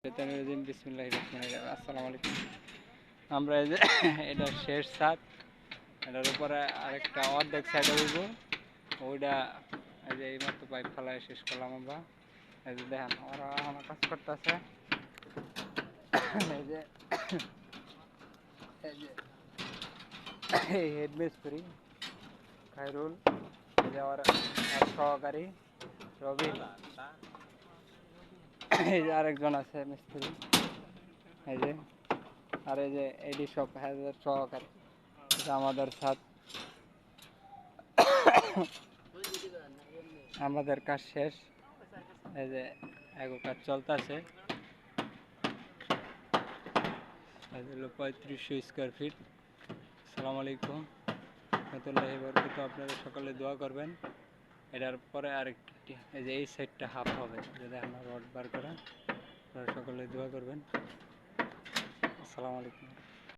আসসালামু আলাইকুম। আমরা এই যে এটা শেষ ছাদ, এটার উপরে আরেকটা অর্ধেক সাইডে উঠব। ওইটা এই যে এইমাত্র পাইপ ফেলায় শেষ করলাম আমরা। এই যে দেখেন ওরা আমার কাজ করতেছে। এই যে এই যে হেড মিস্ত্রি খায়রুল, এই যে আমার সহকারী রবি, এই যে আরেকজন আছে মিস্ত্রি, এই যে আর এই যে এডি সব হাজার সহকারী। এটা আমাদের ছাদ, আমাদের কাজ শেষ। এই যে এগো কাজ চলতেছে। 3500 স্কোয়ার ফিট। আসসালামু আলাইকুম রহমতুল্লাহি বরকাত। আপনারা সকালে দোয়া করবেন। এটার পরে আরেকটি এই যে এই সাইডটা হাফ হবে, যদি আমরা রড বার করা, আপনারা সকলে দোয়া করবেন। আসসালামু আলাইকুম।